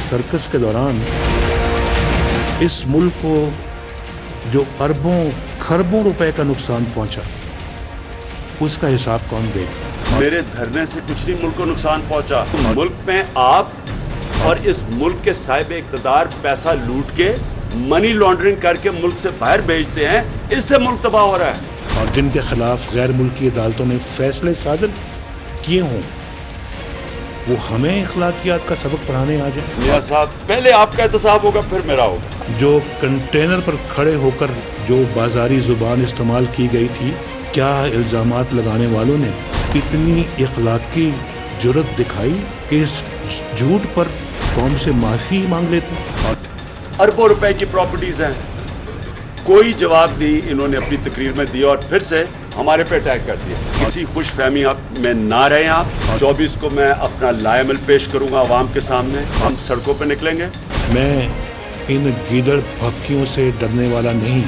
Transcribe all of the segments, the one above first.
Circus के दौरान इस मुल्क को जो अरबों खरबों रुपए का नुकसान पहुंचा, उसका हिसाब कौन देगा? मेरे धरने से कुछ नहीं मुल्क को नुकसान पहुंचा। मुल्क में आप और इस मुल्क के साहिब इक़्तिदार पैसा लूट के मनी लॉन्ड्रिंग करके मुल्क से बाहर भेजते हैं, इससे मुल्क तबाह हो रहा है। और जिनके खिलाफ गैर मुल्की अदालतों ने फैसले सादर किए हों, वो हमें अखलाकियात का सबक पढ़ाने आ जाए। मियां साहब, पहले आपका एहतसाब होगा, फिर मेरा होगा। जो कंटेनर पर खड़े होकर जो बाजारी जुबान इस्तेमाल की गई थी, क्या इल्जामात लगाने वालों ने इतनी इखलाकी जुर्रत दिखाई कि इस झूठ पर कौम से माफी मांग लेते? अरबों रुपए की प्रॉपर्टीज हैं, कोई जवाब नहीं इन्होंने अपनी तकरीर में दिया और फिर से हमारे पे अटैक कर दिया। किसी खुश फहमी में ना रहे आप। 24 को मैं अपना लाएमल पेश करूंगा अवाम के सामने, हम सड़कों पे निकलेंगे। मैं इन गीदड़ भपकियों से डरने वाला नहीं।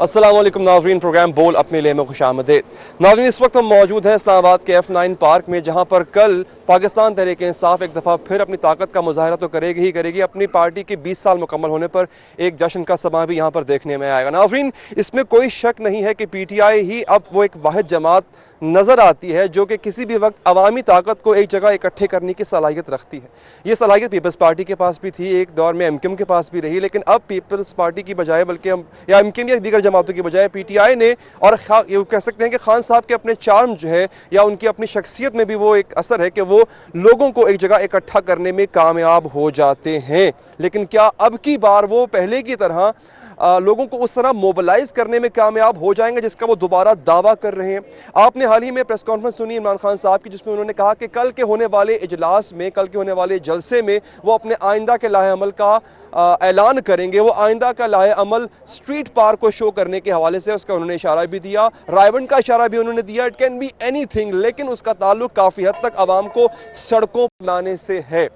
अस्सलाम वालेकुम नाज़रीन, प्रोग्राम बोल अपने लिए में खुशामदीद। नाज़रीन, इस वक्त हम मौजूद हैं इस्लामाबाद के F9 पार्क में, जहां पर कल पाकिस्तान तहरीक इंसाफ एक दफ़ा फिर अपनी ताकत का मुजाहरा तो करेगी ही करेगी। अपनी पार्टी के 20 साल मुकम्मल होने पर एक जश्न का समा भी यहाँ पर देखने में आएगा। नाज़रीन, इसमें कोई शक नहीं है कि PTI ही अब वो एक वाहिद जमात नज़र आती है जो कि किसी भी वक्त अवामी ताकत को एक जगह इकट्ठे करने की सलाहियत रखती है। ये सलाहियत पीपल्स पार्टी के पास भी थी, एक दौर में MKM के पास भी रही, लेकिन अब पीपल्स पार्टी की बजाय, बल्कि हम या MKM या दीगर जमातों की बजाय PTI ने, और ये कह सकते हैं कि खान साहब के अपने चार्म जो है या उनकी अपनी शख्सियत में भी वो एक असर है कि वो लोगों को एक जगह इकट्ठा करने में कामयाब हो जाते हैं। लेकिन क्या अब की बार वो पहले की तरह लोगों को उस तरह मोबिलाइज करने में कामयाब हो जाएंगे जिसका वो दोबारा दावा कर रहे हैं? आपने हाल ही में प्रेस कॉन्फ्रेंस सुनी इमरान खान साहब की, जिसमें उन्होंने कहा कि कल के होने वाले इजलास में, कल के होने वाले जलसे में वो अपने आइंदा के लाहे अमल का ऐलान करेंगे। वो आइंदा का लाहे अमल स्ट्रीट पार्क को शो करने के हवाले से उसका उन्होंने इशारा भी दिया, रायबंड का इशारा भी उन्होंने दिया। इट कैन बी एनीथिंग, लेकिन उसका ताल्लुक काफ़ी हद तक आवाम को सड़कों पर लाने से है।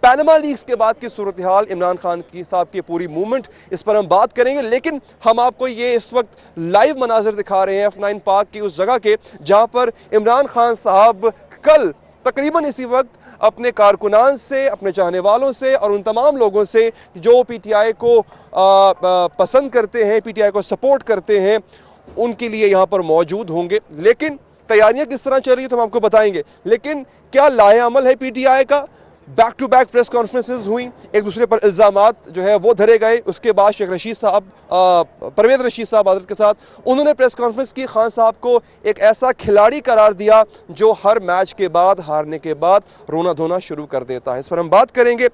पैनामा लीक्स के बाद की सूरत हाल, इमरान खान की साहब की पूरी मूवमेंट, इस पर हम बात करेंगे। लेकिन हम आपको ये इस वक्त लाइव मनाजिर दिखा रहे हैं F9 पार्क की उस जगह के जहां पर इमरान खान साहब कल तकरीबन इसी वक्त अपने कारकुनान से, अपने चाहने वालों से और उन तमाम लोगों से जो PTI को पसंद करते हैं, PTI को सपोर्ट करते हैं, उनके लिए यहाँ पर मौजूद होंगे। लेकिन तैयारियाँ किस तरह चल रही है तो हम आपको बताएंगे। लेकिन क्या लाहे अमल है PTI का? Back to back press conferences हुई, एक दूसरे पर इल्ज़ामात जो है वो धरे गए। उसके बाद शेख रशीद साहब, परवेज़ रशीद साहब आदत के साथ उन्होंने प्रेस कॉन्फ्रेंस की, खान साहब को एक ऐसा खिलाड़ी करार दिया जो हर मैच के बाद, हारने के बाद रोना धोना शुरू कर देता है। इस पर हम बात करेंगे।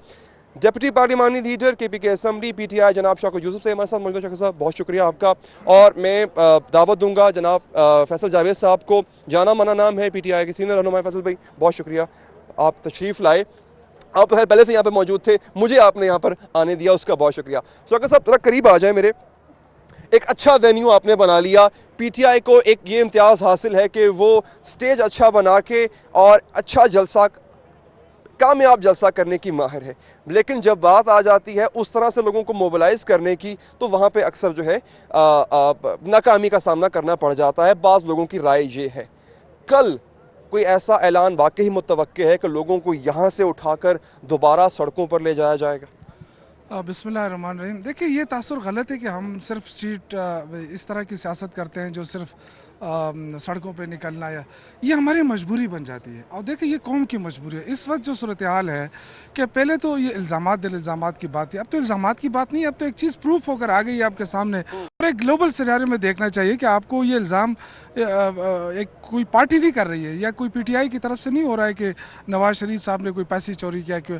डिप्टी पार्लिमानी लीडर KPK असम्बली PTI जनाब शौकत यूसुफ से हमारे साथ मौजूद। शौकत साहब, बहुत शुक्रिया आपका। और मैं दावत दूंगा जनाब फैसल जावेद साहब को, जाना माना नाम है PTI के सीनियर रहनुमा। फैसल भाई, बहुत शुक्रिया, आप तशरीफ़ लाए। आप तो पहले से यहाँ पे मौजूद थे, मुझे आपने यहाँ पर आने दिया, उसका बहुत शुक्रिया। शौकत साहब, थोड़ा करीब आ जाए मेरे। एक अच्छा वेन्यू आपने बना लिया। PTI को एक ये इम्तियाज़ हासिल है कि वो स्टेज अच्छा बना के और अच्छा जलसा, कामयाब जलसा करने की माहिर है। लेकिन जब बात आ जाती है उस तरह से लोगों को मोबिलाइज करने की, तो वहाँ पे अक्सर जो है नाकामी का सामना करना पड़ जाता है। बाज़ लोगों की राय ये है, कल कोई ऐसा ऐलान वाकई मुतवक्के है कि लोगों को यहाँ से उठाकर दोबारा सड़कों पर ले जाया जाएगा? बिस्मिल्लाहिर्रहमानिर्रहीम। देखिए, ये तासुर गलत है कि हम सिर्फ स्ट्रीट इस तरह की सियासत करते हैं जो सिर्फ सड़कों पे निकलना, या ये हमारी मजबूरी बन जाती है। और देखिए, ये कौम की मजबूरी है। इस वक्त जो सूरत हाल है कि पहले तो ये इल्ज़ामात की बात थी, अब तो इल्ज़ामात की बात नहीं, अब तो एक चीज़ प्रूफ होकर आ गई है आपके सामने। और एक ग्लोबल सिनेरियो में देखना चाहिए कि आपको ये इल्ज़ाम एक कोई पार्टी नहीं कर रही है या कोई PTI की तरफ से नहीं हो रहा है कि नवाज शरीफ साहब ने कोई पैसे चोरी किया। क्यों?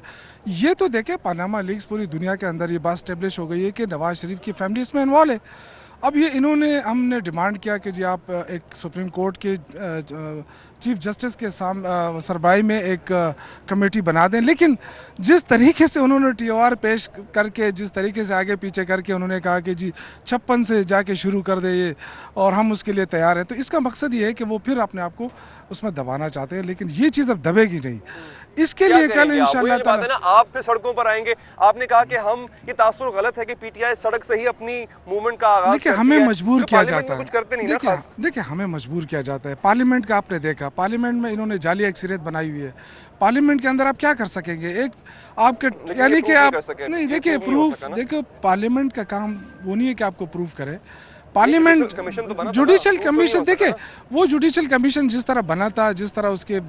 ये तो देखें, पानामा लीक्स पूरी दुनिया के अंदर ये बात स्टेब्लिश हो गई है कि नवाज शरीफ की फैमिली इसमें इन्वॉल्व है। अब ये हमने डिमांड किया कि जी आप एक सुप्रीम कोर्ट के चीफ जस्टिस के सरबराही में एक कमेटी बना दें। लेकिन जिस तरीके से उन्होंने TOR पेश करके, जिस तरीके से आगे पीछे करके उन्होंने कहा कि जी 56 से जाके शुरू कर दे ये, और हम उसके लिए तैयार हैं, तो इसका मकसद ये है कि वो फिर अपने आप को उसमें दबाना चाहते हैं। लेकिन ये चीज़ अब दबेगी नहीं। इसके लिए कल इंशाल्लाह ताला ना आप फिर सड़कों पर आएंगे। आपने कहा कि हम, ये तासुर गलत है कि PTI सड़क से ही अपनी मूवमेंट का आगाज देखिए, हमें मजबूर किया जाता है। कुछ करते नहीं ना खास। देखिए, हमें मजबूर किया जाता है। पार्लियामेंट का आपने देखा, पार्लियामेंट में इन्होंने जाली अक्सरियत बनाई हुई है। पार्लियामेंट के अंदर आप क्या कर सकेंगे? एक आपके यानी कि आप नहीं, देखिए प्रूफ, देखो पार्लियामेंट का काम वो नहीं है कि आपको प्रूफ करे। पार्लियामेंट जुडिशल कमीशन, देखिए वो जुडिशल कमीशन जिस तरह बना था, जिस तरह उसके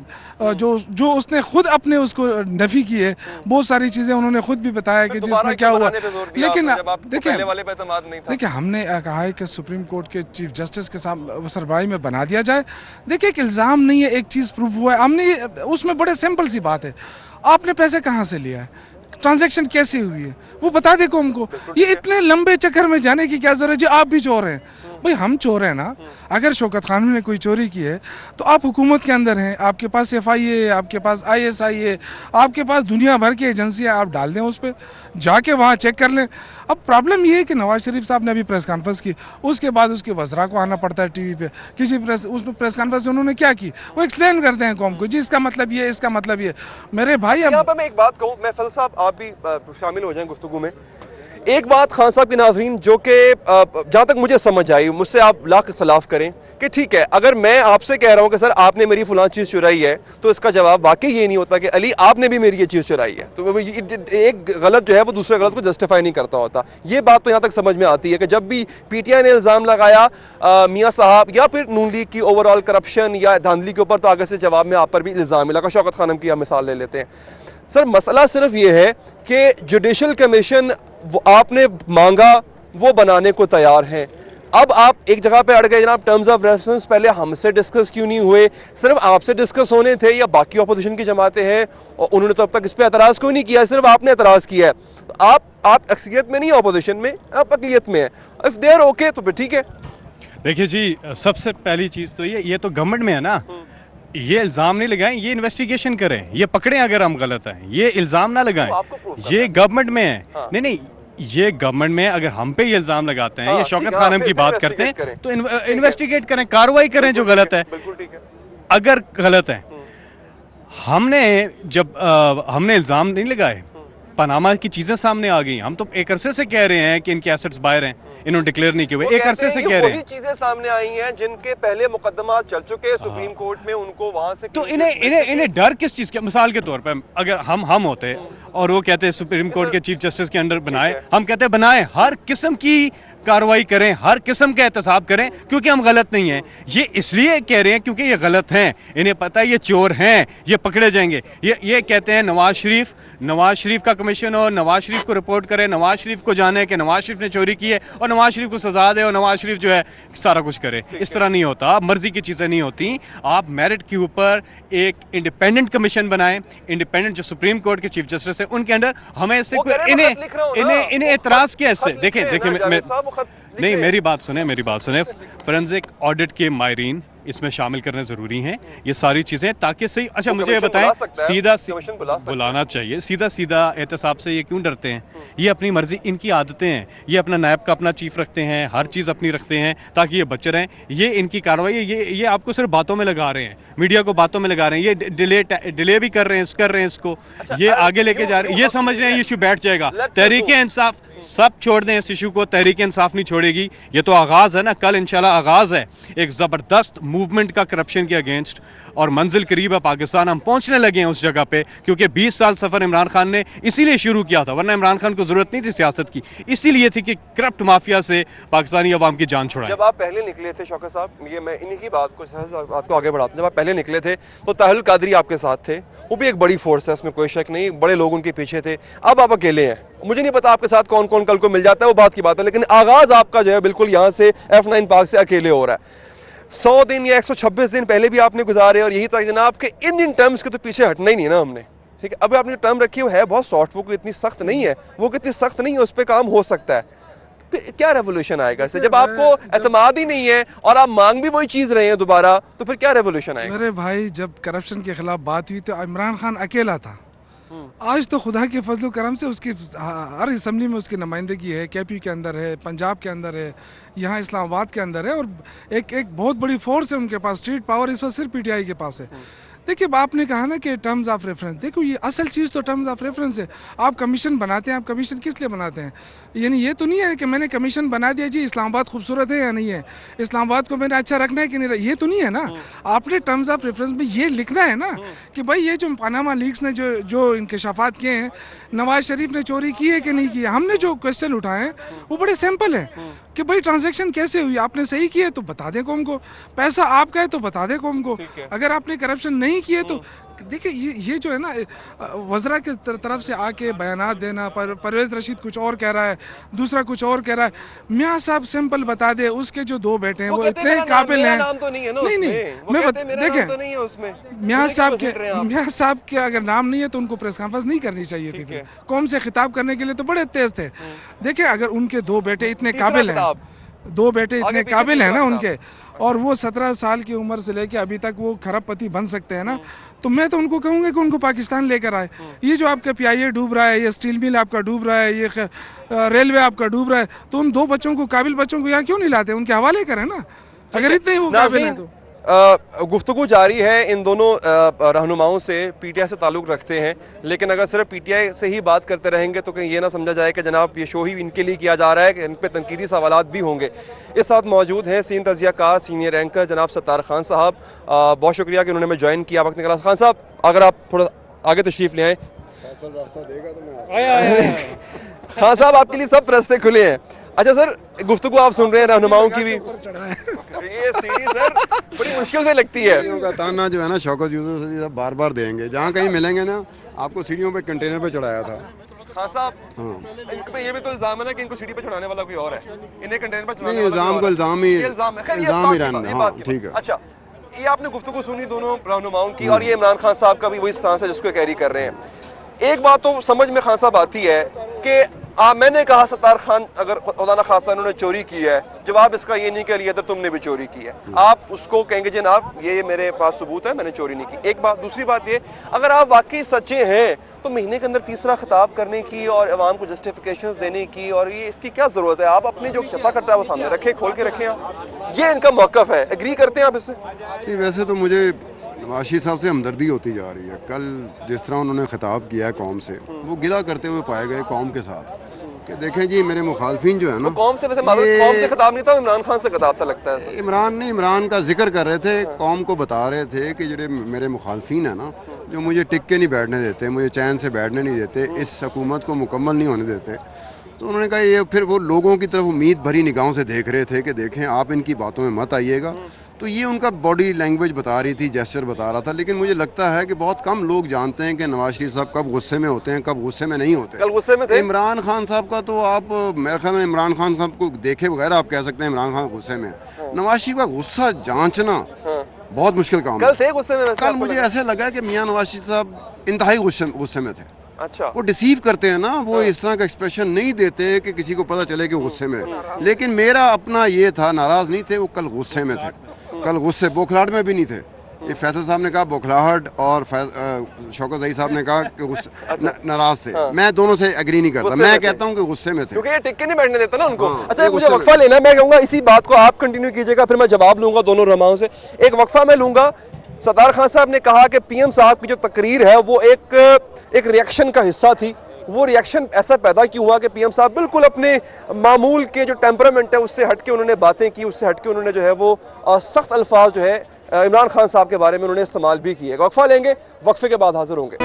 जो उसने खुद अपने उसको नफी की है, बहुत सारी चीज़ें उन्होंने खुद भी बताया कि जिसमें क्या हुआ। लेकिन देखिए हमने कहा है कि सुप्रीम कोर्ट के चीफ जस्टिस के साथ सरबराही में बना दिया जाए। देखिए एक इल्ज़ाम नहीं है, एक चीज़ प्रूफ हुआ है हमने, उसमें बड़े सिंपल सी बात है, आपने पैसे कहाँ से लिया है, ट्रांजैक्शन कैसे हुई है, वो बता दे कौम को। ये इतने लंबे चक्कर में जाने की क्या जरूरत है? आप भी चोर हैं भाई, हम चोर हैं ना। अगर शौकत खान ने कोई चोरी की है तो आप हुकूमत के अंदर हैं, आपके पास FIA है, आपके पास ISI है, आपके पास दुनिया भर की एजेंसियां, आप डाल दें उस पर, जाके वहाँ चेक कर लें। अब प्रॉब्लम ये है कि नवाज शरीफ साहब ने अभी प्रेस कॉन्फ्रेंस की, उसके बाद उसके वज़रा को आना पड़ता है TV पे, किसी उसमें प्रेस कॉन्फ्रेंस में उन्होंने क्या की, वो एक्सप्लेन करते हैं कौम को, जी इसका मतलब ये, इसका मतलब ये। मेरे भाई यहाँ पर मैं एक बात कहूँ, मैं फैसल साहब आप भी शामिल हो जाएं गुफ्तगू में। एक बात खान साहब की नाज़रीन, जो कि जहाँ तक मुझे समझ आई, मुझसे आप लाख इख्तलाफ करें कि ठीक है, अगर मैं आपसे कह रहा हूँ कि सर आपने मेरी फलां चीज़ चुराई है, तो इसका जवाब वाकई ये नहीं होता कि अली आपने भी मेरी ये चीज़ चुराई है। तो एक गलत जो है वो दूसरे गलत को जस्टिफाई नहीं करता होता। ये बात तो यहाँ तक समझ में आती है कि जब भी PTI ने इल्ज़ाम लगाया मियाँ साहब या फिर नून लीग की ओवरऑल करप्शन या धांधली के ऊपर, तो आगे से जवाब में आप पर भी इल्ज़ाम मिला। शौकत खानम की हम मिसाल ले लेते हैं। सर मसला सिर्फ ये है कि जुडिशल कमीशन आपने मांगा, वो बनाने को तैयार हैं। अब आप एक जगह पे अड़ गए जनाब, टर्म्स ऑफ रेफरेंस पहले हमसे डिस्कस क्यों नहीं हुए? सिर्फ आपसे डिस्कस होने थे या बाकी अपोजिशन की जमातें हैं और उन्होंने तो अब तक इस पर एतराज़ क्यों नहीं किया, सिर्फ आपने एतराज़ किया है। तो आप अक्सरियत में नहीं, अपोजिशन में, आप अकलियत में हैं। इफ दे आर ओके तो फिर ठीक है। देखिए जी, सबसे पहली चीज़ तो ये तो गवर्नमेंट में है ना, ये इल्ज़ाम नहीं लगाएं, ये इन्वेस्टिगेशन करें, ये पकड़ें अगर हम गलत हैं, ये इल्ज़ाम ना लगाएं। ये गवर्नमेंट में है। हाँ। नहीं, ये गवर्नमेंट में अगर हम पे ये इल्ज़ाम लगाते हैं, ये शौकत खानम की बात करते हैं, तो इन्वेस्टिगेट करें, कार्रवाई करें जो गलत है। अगर गलत है, हमने इल्ज़ाम नहीं लगाए, पनामा की चीज़ें सामने आ गई, हम तो एक अरसे से कह रहे हैं कि इनके एसेट्स बाहर हैं, इन्होंने डिक्लेयर नहीं किए हुए, एक अरसे से कह रहे हैं। चीजें सामने आई हैं जिनके पहले मुकदमा चल चुके हैं सुप्रीम कोर्ट में, उनको वहां से तो इन्हें डर किस चीज का? मिसाल के तौर पर अगर हम होते और वो कहते हैं सुप्रीम कोर्ट के चीफ जस्टिस के अंडर बनाए, हम कहते हैं बनाए, हर किस्म की कार्रवाई करें, हर किस्म का एहतसाब करें, क्योंकि हम गलत नहीं हैं। ये इसलिए कह रहे हैं क्योंकि ये गलत हैं, इन्हें पता है ये चोर हैं, ये पकड़े जाएंगे। ये कहते हैं नवाज शरीफ का कमीशन हो, नवाज शरीफ को रिपोर्ट करें, नवाज शरीफ को जाने कि नवाज शरीफ ने चोरी की है और नवाज शरीफ को सजा दे और नवाज शरीफ जो है सारा कुछ करे। इस तरह नहीं होता, मर्जी की चीज़ें नहीं होती। आप मेरिट के ऊपर एक इंडिपेंडेंट कमीशन बनाएं, इंडिपेंडेंट जो सुप्रीम कोर्ट के चीफ जस्टिस है उनके अंडर, हमें इससे इन्हें एतराज़ क्या इससे? देखें नहीं, मेरी बात सुने, फोरेंसिक ऑडिट के माहिरीन इसमें शामिल करने ज़रूरी हैं, ये सारी चीज़ें, ताकि सही। अच्छा मुझे ये बताएं, सीधा बुलाना चाहिए, सीधा एहतसाब से ये क्यों डरते हैं? ये अपनी मर्जी, इनकी आदतें हैं, ये अपना नायब का अपना चीफ रखते हैं, हर चीज़ अपनी रखते हैं ताकि ये बच्चे रहें। ये इनकी कार्रवाई, ये आपको सिर्फ बातों में लगा रहे हैं, मीडिया को बातों में लगा रहे हैं, ये डिले भी कर रहे हैं इसको, ये आगे लेके जा रहे हैं, ये समझ रहे हैं ये इशू बैठ जाएगा। तहरीक इंसाफ सब छोड़ दें इस इशू को, तहरीक इंसाफ नहीं छोड़ेगी। ये तो आगाज़ है ना, कल इंशाल्लाह आगाज़ है एक ज़बरदस्त मूवमेंट का करप्शन के अगेंस्ट, और मंजिल करीब है पाकिस्तान, हम पहुंचने लगे हैं उस जगह पे, क्योंकि 20 साल सफ़र इमरान खान ने इसीलिए शुरू किया था, वरना इमरान खान को ज़रूरत नहीं थी सियासत की, इसीलिए थी कि करप्ट माफिया से पाकिस्तानी अवाम की जान छुड़ाएं। जब आप पहले निकले थे शौकत साहब, ये मैं इन्हीं की बात को आगे बढ़ाता हूँ, जब आप पहले निकले थे तो ताहिल कादरी आपके साथ थे, वो भी एक बड़ी फोर्स है, इसमें कोई शक नहीं, बड़े लोग उनके पीछे थे। अब आप अकेले हैं, मुझे नहीं पता आपके साथ कौन कौन कल को मिल जाता है, वो बात की बात है, लेकिन आगाज़ आपका जो है बिल्कुल यहाँ से F9 पार्क से अकेले हो रहा है। 100 दिन या 126 दिन पहले भी आपने गुजारे, और यही तक जनाब के इन टर्म्स के तो पीछे हटना ही नहीं ना हमने, ठीक है। अब आपने टर्म रखी है बहुत सॉफ्ट, वो कोई इतनी सख्त नहीं है, वो कितनी सख्त नहीं है, उस पर काम हो सकता है। क्या रेवोल्यूशन आएगा इससे? जब आपको एतमाद ही नहीं है और आप मांग भी वही चीज रहे हैं दोबारा, तो फिर क्या रेवोल्यूशन आएगा? मेरे भाई, जब करप्शन के खिलाफ बात हुई तो इमरान खान अकेला था, आज तो खुदा के फजल करम से उसकी हर असम्बली में उसकी नुमाइंदगी है, KP के अंदर है, पंजाब के अंदर है, यहाँ इस्लामाबाद के अंदर है, और एक बहुत बड़ी फोर्स है उनके पास, स्ट्रीट पावर इस वक्त सिर्फ PTI के पास है। देखिए आपने कहा ना कि टर्म्स ऑफ रेफरेंस, देखो ये असल चीज़ तो टर्म्स ऑफ रेफरेंस है। आप कमीशन बनाते हैं, आप कमीशन किस लिए बनाते हैं? यानी ये तो नहीं है कि मैंने कमीशन बना दिया जी इस्लामाबाद खूबसूरत है या नहीं है, इस्लामाबाद को मैंने अच्छा रखना है कि नहीं, ये तो नहीं है ना। आपने टर्म्स ऑफ रेफरेंस में ये लिखना है ना कि भाई ये जो पनामा लीक्स ने जो इंकशाफात किए हैं, नवाज शरीफ ने चोरी की है कि नहीं की है। हमने जो क्वेश्चन उठाए हैं वो बड़े सिंपल है कि भाई ट्रांजैक्शन कैसे हुई, आपने सही किए तो बता दें कौम को, पैसा आपका है तो बता दें कौम को, अगर आपने करप्शन नहीं किए तो देखिए ये जो है ना वज़रा के तरफ से आके बयानात देना, परवेज़ रशीद कुछ और कह रहा है, दूसरा कुछ और कह रहा है। मियाँ साहब सिंपल बता दे, उसके जो 2 बेटे हैं वो इतने काबिल हैं। नहीं देखें मियाँ साहब के अगर नाम नहीं है तो उनको प्रेस कॉन्फ्रेंस नहीं करनी चाहिए थी, कौम से खिताब करने के लिए तो बड़े तेज थे। देखिए अगर उनके 2 बेटे इतने काबिल हैं, 2 बेटे इतने काबिल हैं ना उनके, और वो 17 साल की उम्र से लेके अभी तक वो खरबपति बन सकते हैं ना, तो मैं तो उनको कहूँगा कि उनको पाकिस्तान लेकर आए। ये जो आपका PIA डूब रहा है, ये स्टील मिल आपका डूब रहा है, ये रेलवे आपका डूब रहा है, तो उन 2 बच्चों को, काबिल बच्चों को यहाँ क्यों नहीं लाते, उनके हवाले करें ना, अगर इतने ही वो काबिल हैं तो। गुफ्तगू जारी है इन दोनों रहनुमाओं से, PTI से ताल्लुक़ रखते हैं, लेकिन अगर सिर्फ PTI से ही बात करते रहेंगे तो कहीं ये ना समझा जाए कि जनाब ये शो ही इनके लिए किया जा रहा है, कि इन पर तनकीदी सवालात भी होंगे। इस साथ मौजूद हैं सीन तजिया का सीनियर एंकर जनाब सत्तार खान साहब। बहुत शुक्रिया कि उन्होंने हमें ज्वाइन किया वक्त निकाला। खान साहब अगर आप थोड़ा आगे तशरीफ़ ले आए। खान साहब आपके लिए सब रास्ते खुले हैं। अच्छा सर, गुफ्तगू आप सुन रहे हैं रहनुमाओं की भी, ये सीढ़ी सर बड़ी मुश्किल से लगती है। सीढ़ियों का ताना जो है ना शौकत यूसुफ साहब बार बार देंगे, जहाँ कहीं मिलेंगे ना आपको सीढ़ियों पे कंटेनर पे चढ़ाया था। हाँ साहब, इन पे ये भी तो इल्जाम है ना कि इनको सीढ़ी पे चढ़ाने वाला कोई और है, इन्हें कंटेनर पे चढ़ाने वाला इल्जाम को इल्जाम ही रहना। हाँ ठीक है। अच्छा, ये आपने गुफ्तगू सुनी दोनों रहनुमाओं की, और ये इमरान खान साहब का भी वही स्टांस है जिसको कैरी कर रहे हैं। एक बात तो समझ में खान साहब आती है कि मैंने कहा सत्तार खान अगर खुदा न खासा उन्होंने चोरी की है, जवाब इसका ये नहीं कह लिया तो तुमने भी चोरी की है, आप उसको कहेंगे जनाब ये मेरे पास सबूत है, मैंने चोरी नहीं की। एक बात। दूसरी बात ये, अगर आप वाकई सच्चे हैं तो महीने के अंदर तीसरा खिताब करने की और अवाम को जस्टिफिकेशंस देने की, और ये इसकी क्या ज़रूरत है? आप अपनी जो चता करता है वो सामने रखे, खोल के रखें। आप ये इनका मौक़िफ़ है, एग्री करते हैं आप इससे? वैसे तो मुझे नवाज साहब से हमदर्दी होती जा रही है। कल जिस तरह उन्होंने खिताब किया है कौम से, वो गिला करते हुए पाए गए कौम के साथ कि देखें जी मेरे मुखालफिन जो है ना, तो कौम से वैसे कौम से खिताब नहीं था, इमरान खान से खिताब था लगता है। इमरान का जिक्र कर रहे थे, कौम को बता रहे थे कि जो मेरे मुखालफिन है ना, जो मुझे टिक के नहीं बैठने देते, मुझे चैन से बैठने नहीं देते, इस हुकूमत को मुकम्मल नहीं होने देते, तो उन्होंने कहा ये, फिर वो लोगों की तरफ उम्मीद भरी निगाहों से देख रहे थे कि देखें आप इनकी बातों में मत आइएगा। तो ये उनका बॉडी लैंग्वेज बता रही थी, जेस्चर बता रहा था। लेकिन मुझे लगता है कि बहुत कम लोग जानते हैं कि नवाज शरीफ साहब कब गुस्से में होते हैं, कब गुस्से में नहीं होते। कल गुस्से में थे इमरान खान साहब का तो आप मेरे ख्याल में इमरान खान साहब को देखे बगैर आप कह सकते हैं इमरान खान गुस्से में। नवाज शरीफ का गुस्सा जांचना बहुत मुश्किल काम है। कल थे गुस्से में? कल मुझे ऐसे लगा कि मियाँ नवाज शरीफ साहब इंतहाई गुस्से में थे। अच्छा, वो डिसीव करते हैं ना, वो इस तरह का एक्सप्रेशन नहीं देते कि किसी को पता चले कि गुस्से में। लेकिन मेरा अपना ये था, नाराज नहीं थे वो, कल गुस्से में थे। कल गुस्से बोखलाहट में भी नहीं थे। ये फैसल साहब ने कहा बोखलाहट, और शौकत ज़ई साहब ने कहा कि नाराज थे। मैं दोनों से एग्री नहीं करता, मैं कहता हूँ कि गुस्से में थे, क्योंकि ये टिक के नहीं बैठने देता ना उनको। अच्छा, मुझे वक्फा लेना, मैं कहूँगा इसी बात को आप कंटिन्यू कीजिएगा, फिर मैं जवाब लूंगा दोनों रहनुमाओं से। एक वक्फा मैं लूंगा। सत्तार खान साहब ने कहा कि PM साहब की जो तकरीर है वो एक रिएक्शन का हिस्सा थी। वो रिएक्शन ऐसा पैदा क्यों हुआ कि PM साहब बिल्कुल अपने मामूल के जो टेम्परामेंट है उससे हटके उन्होंने बातें की, उससे हटके उन्होंने जो है वो सख्त अल्फाज जो है इमरान खान साहब के बारे में उन्होंने इस्तेमाल भी किए। वक्फा लेंगे, वक्फे के बाद हाजिर होंगे।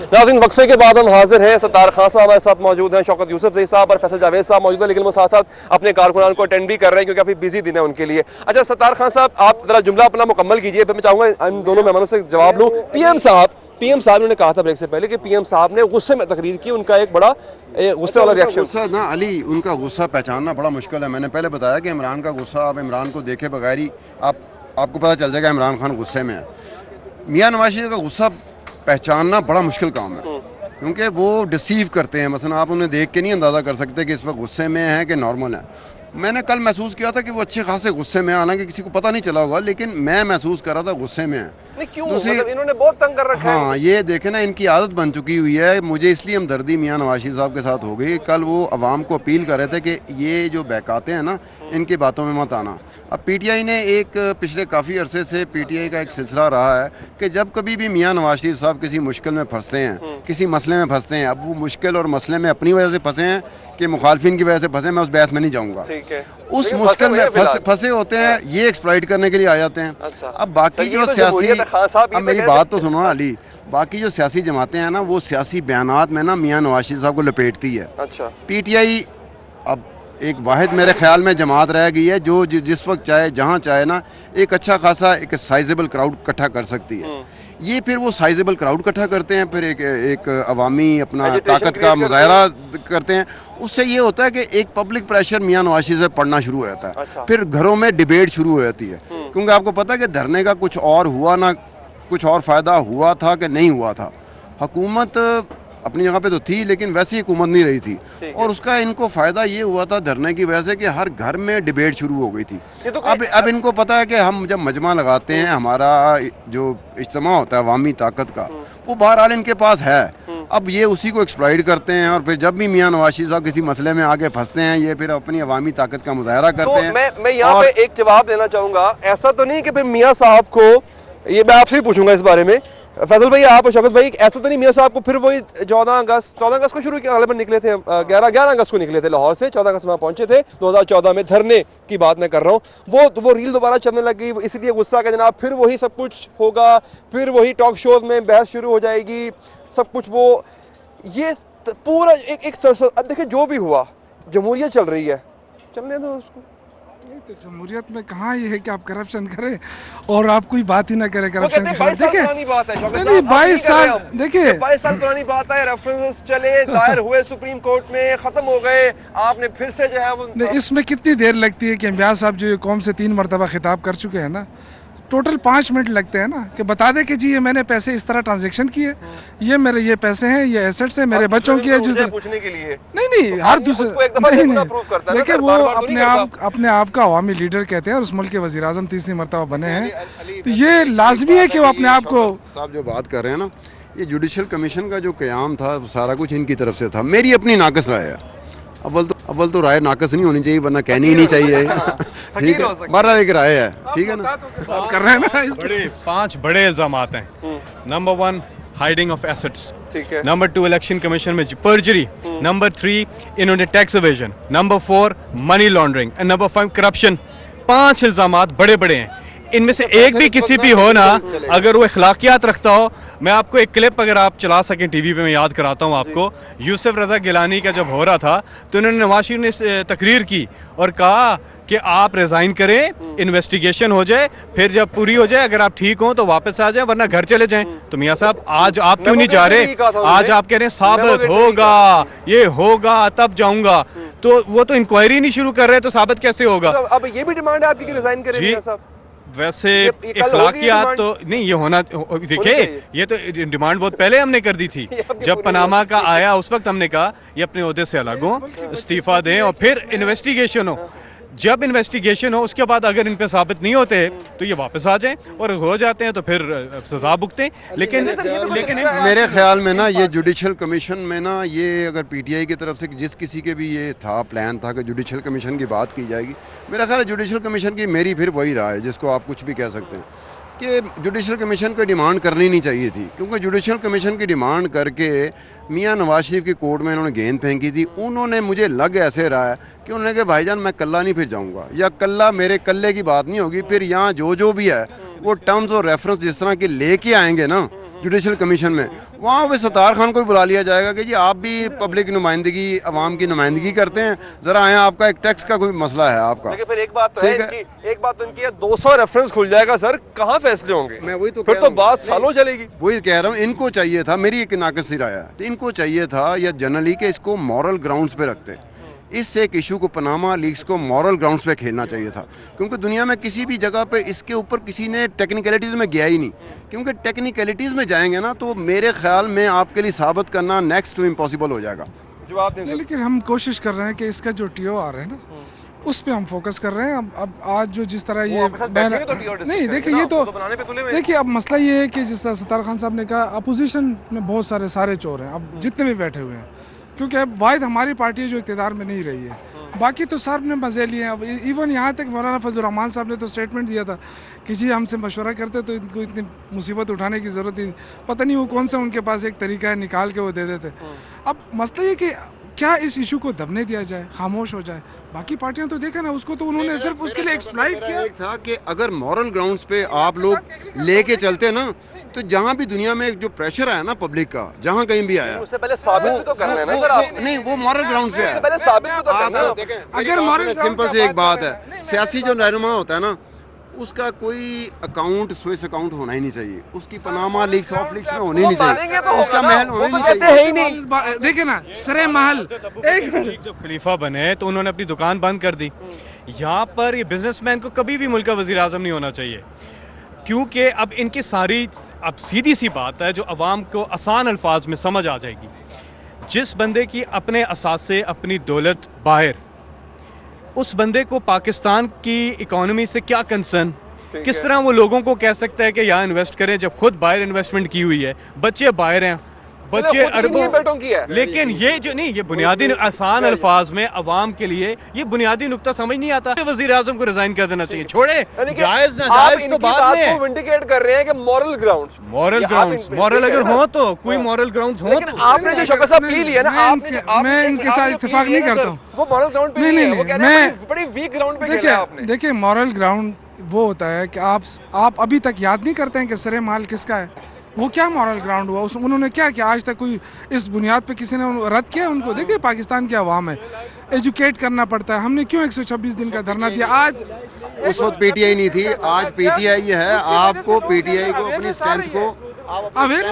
नाज़रीन, वक्फे के बाद हम हाजिर हैं। सत्तार खान साहब हमारे साथ मौजूद हैं, शौकत यूसुफ ज़ई साहब और फैसल जावेद साहब मौजूद हैं, लेकिन वो साथ साथ अपने कारकुनान को अटेंड भी कर रहे हैं क्योंकि काफ़ी बिजी दिन है उनके लिए। अच्छा सत्तार खान साहब, आप जरा जुमला अपना मुकम्मल कीजिए, फिर मैं चाहूँगा इन दोनों मेहमानों से जवाब लूँ। PM साहब ने कहा था ब्रेक से पहले कि PM साहब ने गुस्से में तकरीर की, उनका एक बड़ा गुस्से वाला रिएक्शन। गुस्सा ना अली, उनका गुस्सा पहचानना बड़ा मुश्किल है। मैंने पहले बताया कि इमरान का गुस्सा, आप इमरान को देखे बगैर ही आपको पता चल जाएगा इमरान खान गुस्से में है। मियाँ नवाज शरीफ का गुस्सा पहचानना बड़ा मुश्किल काम है। क्योंकि वो डिसीव करते हैं। मसलन आप उन्हें देख के नहीं अंदाज़ा कर सकते कि इस वक्त गुस्से में है कि नॉर्मल है। मैंने कल महसूस किया था कि वो अच्छे खासे गुस्से में, हालांकि किसी को पता नहीं चला होगा, लेकिन मैं महसूस कर रहा था गुस्से में है। नहीं क्यों, मतलब इन्होंने बहुत तंग कर रखा है। हाँ, ये देखे ना, इनकी आदत बन चुकी हुई है। मुझे इसलिए हमदर्दी मियां नवाज शरीफ साहब के साथ हो गई। कल वो अवाम को अपील कर रहे थे कि ये जो बहकाते हैं ना, इनकी बातों में मत आना। अब पीटीआई ने एक पिछले काफ़ी अरसे से पीटीआई का एक सिलसिला रहा है कि जब कभी भी मियां नवाज शरीफ साहब किसी मुश्किल में फंसते हैं, किसी मसले में फंसते हैं, अब वो मुश्किल और मसले में अपनी वजह से फंसे हैं कि मुखालफिन की वजह से फंसे, मैं उस बहस में नहीं जाऊँगा। ठीक है, उस मुश्किल में फंसे होते हैं, ये एक्सप्लॉइट करने के लिए आ जाते हैं। अच्छा। अब बाकी जो सियासी, अब मेरी बात तो सुनो अली, बाकी जो सियासी जमातें हैं ना, वो सियासी बयानात में ना मियां नवाज शरीफ साहब को लपेटती है। अच्छा। पीटीआई अब एक वाहिद मेरे ख्याल में जमात रह गई है जो जिस वक्त चाहे जहाँ चाहे ना एक अच्छा खासा एक साइजेबल क्राउड इकट्ठा कर सकती है। ये फिर वो साइजेबल क्राउड इकट्ठा करते हैं, फिर एक अवामी अपना ताकत का मुजाहरा करते हैं। उससे ये होता है कि एक पब्लिक प्रेशर मियां नवाज शरीफ से पड़ना शुरू हो जाता है। अच्छा। फिर घरों में डिबेट शुरू हो जाती है, क्योंकि आपको पता है कि धरने का कुछ और हुआ ना, कुछ और फ़ायदा हुआ था कि नहीं हुआ था। हुकूमत अपनी जगह पे तो थी, लेकिन वैसी हुकूमत नहीं रही थी, और उसका इनको फ़ायदा ये हुआ था धरने की वजह से कि हर घर में डिबेट शुरू हो गई थी। तो अब इनको पता है कि हम जब मजमा लगाते हैं, हमारा जो इज्तिमा होता है अवामी ताकत का, वो बहरहाल इनके पास है। अब ये उसी को एक्सप्लॉइट करते हैं, और फिर जब भी मियां नवाज शरीफ साहब किसी मसले में आगे फंसते हैं, ये फिर अपनी अवामी ताकत का मुजाहरा करते हैं। मैं यहाँ पे एक जवाब देना चाहूँगा। ऐसा तो नहीं कि फिर मियाँ साहब को, ये मैं आपसे ही पूछूंगा इस बारे में, फैसल भाई आप और शौकत भाई, ऐसा तो नहीं मियाँ साहब को फिर वही 14 अगस्त को शुरू किया, गलबन निकले थे 11 अगस्त को निकले थे लाहौर से, 14 अगस्त वहाँ पहुंचे थे 2014 में, धरने की बात मैं कर रहा हूँ। वो रील दोबारा चलने लग गई, इसलिए गुस्सा का जनाब फिर वही सब कुछ होगा, फिर वही टॉक शोज में बहस शुरू हो जाएगी, सब कुछ वो ये पूरा एक अब देखिए जो भी हुआ, जमहूरियत चल रही है, चलने दो उसको। तो जमहूरियत में कहाँ ये है कि आप करप्शन करें और आप कोई बात ही ना करें करप्शन की। 22 साल पुरानी बात है शौकत साहब, नहीं 22 साल, देखिए 22 साल पुरानी बात है, रेफरेंसेस चले, दायर हुए सुप्रीम कोर्ट में, खत्म हो गए, आपने फिर से जो है वो इसमें कितनी देर लगती है कि मियाँ साहब जो कौम से 3 मरतबा खिताब कर चुके हैं ना, टोटल 5 मिनट लगते हैं ना, कि बता दे कि जी ये मैंने पैसे इस तरह ट्रांजैक्शन किए, ये मेरे ये पैसे हैं, ये एसेट्स हैं, मेरे बच्चों की है, जिस पूछने के लिए नहीं हर दूसरे देखिए वो अपने आप का अवामी लीडर कहते हैं और उस मुल्क के वज़ीर आज़म 3री मरतबा बने हैं, तो ये लाजमी है कि वो अपने आप को। साहब जो बात कर रहे हैं ना, ये जुडिशल कमीशन का जो क़याम था सारा कुछ इनकी तरफ से था। मेरी अपनी नाकस राय है, अव्वल तो राय नाकस नहीं होनी चाहिए, वरना कहनी ही नहीं चाहिए। ठीक है, हमारा एक राय है, ठीक है ना, बात कर रहे हैं ना। बड़े 5 बड़े इल्जामात हैं। नंबर 1 हाइडिंग ऑफ एसेट्स, ठीक है। नंबर 2 इलेक्शन कमीशन में पर्जरी, नंबर 3 इन्होंने tax evasion, number 4 money laundering and number 5 corruption. 5 इल्जामात बड़े बड़े हैं, इनमें से एक भी किसी भी हो ना, अगर वो अखलाकियात रखता हो। मैं आपको एक क्लिप अगर आप चला सकें टीवी पे मैं याद कराता हूँ आपको। यूसुफ रज़ा गिलानी का जब हो रहा था तो इन्होंने नवाज शरीफ ने तकरीर की और कहा कि आप रिज़ाइन करें, इन्वेस्टिगेशन हो जाए, फिर जब पूरी हो जाए अगर आप ठीक हो तो वापस आ जाए, वरना घर चले जाएं। तो मियाँ साहब आज आप क्यों नहीं जा रहे? आज आप कह रहे हैं साबित होगा, ये होगा तब जाऊंगा, तो वो तो इंक्वायरी नहीं शुरू कर रहे, तो साबित कैसे होगा? अब ये भी डिमांड है आपकी कि रिजाइन करें मियाँ साहब? वैसे इखलाकियात तो नहीं, ये होना, देखिए ये तो डिमांड बहुत पहले हमने कर दी थी। जब पनामा का आया उस वक्त हमने कहा ये अपने ओहदे से अलग हो, इस्तीफा दें और फिर इन्वेस्टिगेशन हो। जब इन्वेस्टिगेशन हो उसके बाद अगर इन पे साबित नहीं होते तो ये वापस आ जाएं, और हो जाते हैं तो फिर सजा भुगतें। लेकिन मेरे ख्याल में ना ये जुडिशल कमीशन में ना, ये अगर पीटीआई की तरफ से जिस किसी के भी ये था, प्लान था कि जुडिशल कमीशन की बात की जाएगी, मेरा ख्याल है जुडिशल कमीशन की मेरी फिर वही राय है, जिसको आप कुछ भी कह सकते हैं, कि जुडिशल कमीशन की डिमांड करनी नहीं चाहिए थी। क्योंकि जुडिशल कमीशन की डिमांड करके मियां नवाज शरीफ की कोर्ट में इन्होंने गेंद फेंकी थी। उन्होंने, मुझे लग ऐसे रहा है कि उन्होंने कहा भाईजान मैं कल्ला नहीं फिर जाऊंगा, या कल्ला मेरे कल्ले की बात नहीं होगी, फिर यहाँ जो भी है वो टर्म्स और रेफरेंस जिस तरह के लेके आएंगे ना जुडिशल कमीशन में, वहाँ पे सत्तार खान को भी बुला लिया जाएगा कि जी आप भी पब्लिक नुमाइंदगी, अवाम की नुमाइंदगी करते हैं, जरा आए, आपका एक टैक्स का कोई मसला है आपका। लेकिन फिर एक बात तो है इनकी, एक बात तो इनकी है, 200 रेफरेंस खुल जाएगा सर, कहाँ फैसले होंगे? मैं वही तो फिर तो बात सालों चलेगी। वही कह रहा हूँ, इनको चाहिए था, मेरी एक नाकस राय है, इनको चाहिए था या जनरली कि इसको मॉरल ग्राउंड्स पे रखते, इस एक इशू को पनामा लीक्स को मॉरल ग्राउंड्स पे खेलना चाहिए था, क्योंकि दुनिया में किसी भी जगह पे इसके ऊपर किसी ने टेक्निकलिटीज़ में गया ही नहीं, क्योंकि टेक्निकलिटीज़ में जाएंगे ना तो मेरे ख्याल में आपके लिए साबित करना नेक्स्ट टू इम्पॉसिबल हो जाएगा। जवाब दें। लेकिन हम कोशिश कर रहे हैं कि इसका जो TOR है ना उस पे हम फोकस कर रहे हैं। अब आज जो जिस तरह ये नहीं, देखिए ये तो देखिए अब मसला ये है कि जिस तरह सत्तार खान साहब ने कहा अपोजिशन में बहुत सारे चोर हैं, अब जितने भी बैठे हुए हैं, क्योंकि अब वाहिद हमारी पार्टी जो इक़्तिदार में नहीं रही है, बाकी तो सब ने मजे लिए हैं। अब इवन यहाँ तक मौलाना फजलुर रहमान साहब ने तो स्टेटमेंट दिया था कि जी हमसे मशवरा करते तो इनको इतनी मुसीबत उठाने की ज़रूरत ही पता नहीं वो कौन सा उनके पास एक तरीका है निकाल के वो दे देते। अब मसला ये कि क्या इस इशू को दबने दिया जाए, खामोश हो जाए। बाकी पार्टियां तो देखा ना उसको, तो उन्होंने सिर्फ उसके लिए एक्सप्लॉइट किया। एक था कि अगर मॉरल ग्राउंड्स पे आप लोग लेके चलते ना तो जहाँ भी दुनिया में जो प्रेशर आया ना पब्लिक का, जहाँ कहीं भी आया, उससे पहले साबित भी तो करना है ना सर आपने। नहीं वो मॉरल ग्राउंड्स पे है, पहले साबित भी तो करना है। अगर मॉरल सिंपल से एक बात है, सियासी जो रहनुमा होता है ना उसका कोई अकाउंट स्विस अकाउंट होना ही नहीं चाहिए, उसकी पनामा लीक्स ऑफ लीक्स में होनी नहीं चाहिए, उसका महल होना ही नहीं चाहिए। देखिए ना सरे महल एक जब खलीफा बने तो उन्होंने अपनी दुकान बंद कर दी। यहाँ पर ये बिजनेसमैन को कभी भी मुल्क का वज़ीर आज़म नहीं होना चाहिए, क्योंकि अब इनकी सारी अब सीधी सी बात है जो अवाम को आसान अल्फाज में समझ आ जाएगी। जिस बंदे की अपने असासे अपनी दौलत बाहर, उस बंदे को पाकिस्तान की इकोनॉमी से क्या कंसर्न, किस तरह वो लोगों को कह सकता है कि यहाँ इन्वेस्ट करें जब खुद बाहर इन्वेस्टमेंट की हुई है, बच्चे बाहर हैं, बच्चे अरबों की है। लेकिन ये जो नहीं, ये बुनियादी आसान अल्फाज में अवाम के लिए ये बुनियादी नुक्ता समझ नहीं आता। वज़ीर आज़म को रिजाइन कर देना चाहिए, छोड़े जायज ना जायज तो बाद में विंडिकेट कर रहे हैं कि मॉरल ग्राउंड्स मॉरल अगर हो तो कोई मॉरल ग्राउंड्स हो। लेकिन आपने जो शौकत साहब प्ली लिया ना, मैं इनके साथ इत्तेफाक नहीं करता हूँ, वो मॉरल ग्राउंड पे नहीं है, वो कह रहे हैं बड़ी वीक ग्राउंड पे खेला आपने। देखिए मॉरल ग्राउंड वो होता है कि आप अभी तक याद नहीं करते हैं कि सरे माल किसका है, वो क्या मॉरल ग्राउंड हुआ, उन्होंने क्या किया आज तक, कोई इस बुनियाद पे किसी ने रद्द किया उनको। देखिए पाकिस्तान की आवाम है, एजुकेट करना पड़ता है, हमने क्यों 126 दिन का धरना दिया। आज उस वक्त PTI नहीं थी, आज PTI है। आपको PTI को अपनी स्ट्रेंथ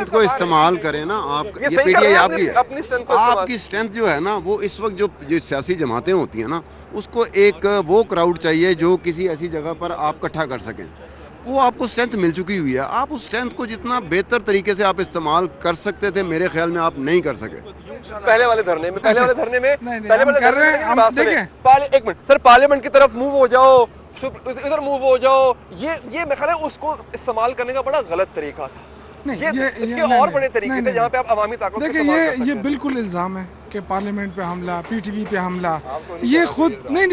को इस्तेमाल करें ना, आप ये PTI आपकी है, आपकी स्ट्रेंथ जो है ना वो इस वक्त जो सियासी जमातें होती हैं ना उसको एक वो क्राउड चाहिए जो किसी ऐसी जगह पर आप इकट्ठा कर सकें। वो आपको स्ट्रेंथ मिल चुकी हुई है, आप उस स्ट्रेंथ को जितना बेहतर तरीके से आप इस्तेमाल कर सकते थे मेरे ख्याल में आप नहीं कर सके। पहले वाले धरने में एक मिनट सर, पार्लियामेंट की तरफ मूव हो जाओ, इधर मूव हो जाओ, ये मैं ख्याल है उसको इस्तेमाल करने का बड़ा गलत तरीका था। इसके और बड़े तरीके थे जहाँ पे आप अवामी ताकत। देखिए ये बिल्कुल इल्जाम है कि पार्लियामेंट पे हमला, PTV पे हमला, ये खुद नहीं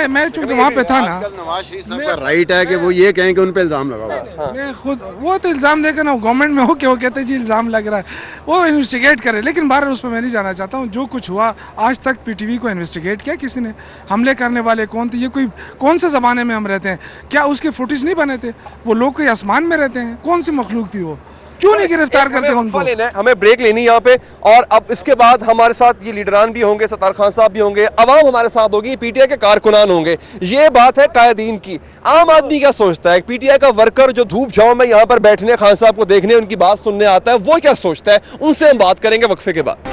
मैं चूंकि वहाँ पे था ना, नवाज शरीफ साहब का राइट है कि वो ये कहें कि उन पे इल्जाम लगा हुआ है। मैं खुद वो तो इल्जाम देकर ना गवर्नमेंट में हो के वो कहते हैं जी इल्जाम लग रहा है, वो इन्वेस्टिगेट करे। लेकिन बाहर उस पर मैं नहीं जाना चाहता हूँ। जो कुछ हुआ आज तक PTV को इन्वेस्टिगेट किया किसी ने, हमले करने वाले कौन थे, ये कोई कौन से ज़माने में हम रहते हैं, क्या उसके फुटेज नहीं बने थे, वो लोग कोई आसमान में रहते हैं, कौन सी मखलूक थी वो, क्यों नहीं गिरफ्तार करते उनको। हमें ब्रेक लेनी यहाँ पे, और अब इसके बाद हमारे साथ ये लीडरान भी होंगे, सत्तार खान साहब भी होंगे, अवाम हमारे साथ होगी, PTI के कारकुनान होंगे। ये बात है कायदीन की। आम आदमी क्या सोचता है, PTI का वर्कर जो धूप छांव में यहाँ पर बैठने, खान साहब को देखने, उनकी बात सुनने आता है, वो क्या सोचता है, उनसे हम बात करेंगे वक्फे के बाद।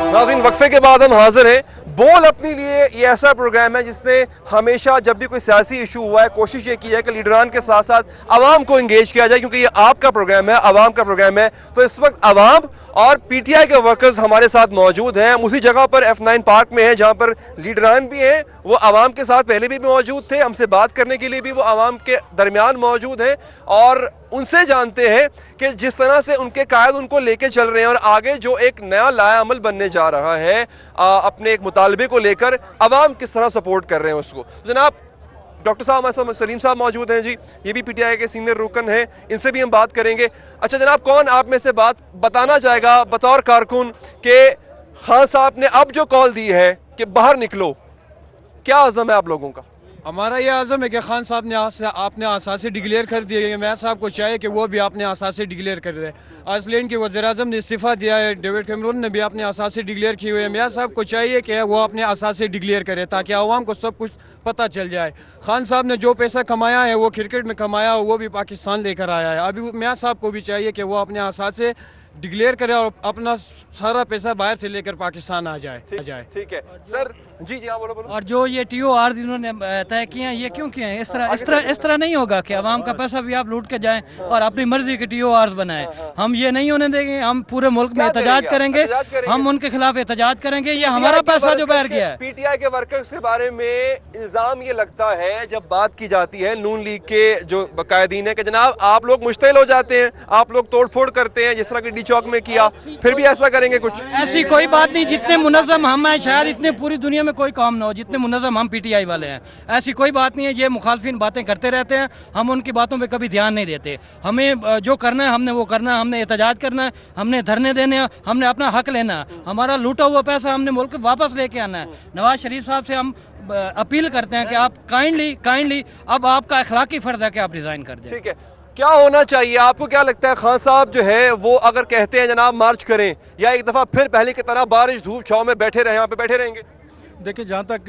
नाज़रीन, वक्फे के बाद हम हाजिर हैं। बोल अपने लिए ये ऐसा प्रोग्राम है जिसने हमेशा जब भी कोई सियासी इशू हुआ है कोशिश ये की है कि लीडरान के साथ साथ आवाम को एंगेज किया जाए, क्योंकि ये आपका प्रोग्राम है, आवाम का प्रोग्राम है। तो इस वक्त आवाम और PTI के वर्कर्स हमारे साथ मौजूद हैं। हम उसी जगह पर F9 पार्क में हैं जहां पर लीडरान भी हैं, वो आवाम के साथ पहले भी मौजूद थे, हमसे बात करने के लिए भी वो आवाम के दरमियान मौजूद हैं, और उनसे जानते हैं कि जिस तरह से उनके कायद उनको लेके चल रहे हैं और आगे जो एक नया लाया अमल बनने जा रहा है अपने एक मुतालबे को लेकर, आवाम किस तरह सपोर्ट कर रहे हैं उसको। जनाब डॉक्टर साहब हमारे साथ सलीम साहब मौजूद हैं जी, ये भी PTI के सीनियर रुकन हैं, इनसे भी हम बात करेंगे। अच्छा जनाब, कौन आप में से बात बताना चाहेगा बतौर कारकुन कि खान साहब ने अब जो कॉल दी है कि बाहर निकलो, क्या आज़म है आप लोगों का? हमारा ये आज़म है कि खान साहब ने आपने असासे डिक्लेयर कर दिए है। मैं साहब को चाहिए कि वो भी आपने असासे डिक्लेयर कर दे। आइसलैंड के वज़ीर-ए-आज़म ने इस्तीफ़ा दिया है, डेविड कैमरून ने भी अपने असासे डिक्लेयर किए हुए हैं। मैं साहब को चाहिए कि वो अपने असासे डिक्लेयर करे ताकि आवाम को सब कुछ पता चल जाए। खान साहब ने जो पैसा कमाया है वो क्रिकेट में कमाया है, वो भी पाकिस्तान लेकर आया है। अभी मियाँ साहब को भी चाहिए कि वो अपने असासे डिक्लेयर करे और अपना सारा पैसा बाहर से लेकर पाकिस्तान आ जाए। ठीक है सर, जी जी, आप बोलो बोलो। और जो ये TOR इन्होंने तय किए हैं, ये क्यों किए हैं? इस तरह नहीं होगा कि आवाम का पैसा भी आप लूट के जाएं और अपनी मर्जी के TORs बनाएं। हम ये नहीं होने देंगे। हम पूरे मुल्क में एहतजाज करेंगे, हम उनके खिलाफ एहतजाज करेंगे। ये हमारा पैसा जो बह गया है। PTI के वर्कर्स के बारे में इल्जाम ये लगता है जब बात की जाती है नून लीग के जो कायदीन है कि जनाब आप लोग मुश्तिल हो जाते हैं, आप लोग तोड़फोड़ करते हैं, जिस तरह की डी चौक में किया, फिर भी ऐसा करेंगे कुछ? ऐसी कोई बात नहीं। जितने मुनज़्ज़म हम हैं, शायद इतने पूरी दुनिया में कोई काम ना हो जितने मुनज़्ज़म हम PTI वाले हैं। ऐसी कोई बात नहीं है। ये मुखालफिन बातें करते रहते हैं, हम उनकी बातों पे कभी ध्यान नहीं देते। हमें जो करना है हमने वो करना है, हमने एहतजाज करना है, हमने धरने देने हैं, हमने अपना हक लेना है। हमारा लूटा हुआ पैसा हमने मुल्क वापस लेके आना है। नवाज शरीफ साहब से हम अपील करते हैं कि आप काइंडली अब आपका अखलाकी फ़र्ज है कि आप रिज़ाइन कर दें। ठीक है, क्या होना चाहिए? आपको क्या लगता है खान साहब जो है वो अगर कहते हैं जनाब मार्च करें, या एक दफ़ा फिर पहले की तरह बारिश धूप छाँव में बैठे रहे, यहाँ पे बैठे रहेंगे? देखिए, जहाँ तक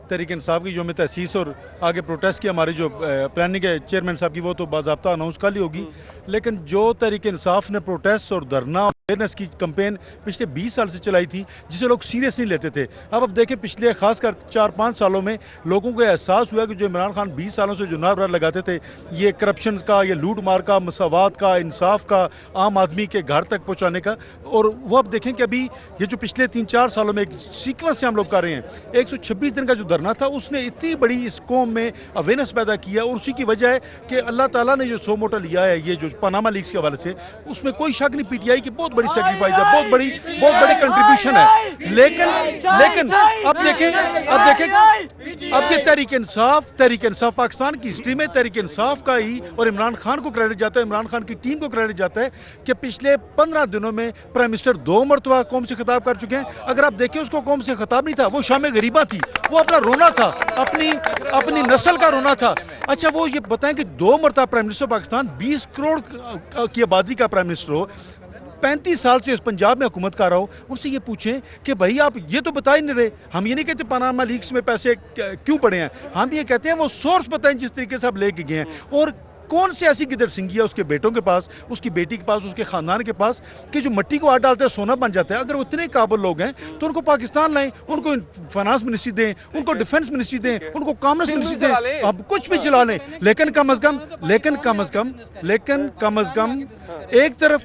तहरीक इंसाफ की जो हमें तहसीस और आगे प्रोटेस्ट की हमारी जो प्लानिंग है चेयरमैन साहब की, वो तो बाज़ाब्ता अनाउंस कल ही होगी। लेकिन जो तहरीक इंसाफ ने प्रोटेस्ट और धरना अवेयरनेस की कैंपेन पिछले 20 साल से चलाई थी, जिसे लोग सीरियस नहीं लेते थे, अब देखें पिछले खासकर 4-5 सालों में लोगों को एहसास हुआ कि जो इमरान खान 20 सालों से जो नारा लगाते थे, ये करप्शन का, ये लूट मार का, मसावात का, इंसाफ का, आम आदमी के घर तक पहुँचाने का, और वो अब देखें कि अभी ये जो पिछले 3-4 सालों में एक सीक्वेंस से हम लोग कर रहे हैं, 126 दिन का जो धरना था उसने इतनी बड़ी इस कौम में अवेयरनेस पैदा किया, और उसी की वजह है कि अल्लाह ताला ने जो सो मोटा लिया है, ये जो पनामा लीक्स के हवाले से, उसमें कोई शक नहीं PTI की बहुत बड़ी सेक्रीफाइस है, बहुत बड़ी कंट्रीब्यूशन है। लेकिन अब देखें अब ये तहरीक इंसाफ पाकिस्तान की हिस्ट्री में तहरीक इंसाफ का ही और इमरान खान को क्रेडिट जाता है, इमरान खान की टीम को क्रेडिट जाता है कि पिछले 15 दिनों में प्राइम मिनिस्टर 2 मरतबा कौम से खिताब कर चुके हैं। अगर आप देखें, उसको कौम से खिताब नहीं था, वो शाम गरीबा थी, वो अपना रोना था, अपनी नस्ल का रोना था। अच्छा, वो ये बताएं कि 2 मरतबा प्राइम मिनिस्टर पाकिस्तान, 20 करोड़ की आबादी का प्राइम मिनिस्टर हो, 35 साल से इस पंजाब में हुकूमत कर रहा हो, उनसे ये पूछें कि भाई आप ये तो बता ही नहीं रहे। हम ये नहीं कहते पनामा लीक्स में पैसे क्यों पड़े हैं, हम ये कहते हैं वो सोर्स बताएं जिस तरीके से आप लेके गए हैं, और कौन सी ऐसी गिदड़ सिंगी है उसके बेटों के पास, उसकी बेटी के पास, उसके ख़ानदान के पास, कि जो मिट्टी को हाथ डालते हैं सोना बन जाता है। अगर उतने काबिल लोग हैं तो उनको पाकिस्तान लाएं, उनको फाइनेंस मिनिस्ट्री दें, उनको डिफेंस मिनिस्ट्री दें, उनको कॉमर्स मिनिस्ट्री दें, अब कुछ भी चला लें। लेकिन कम अज़ कम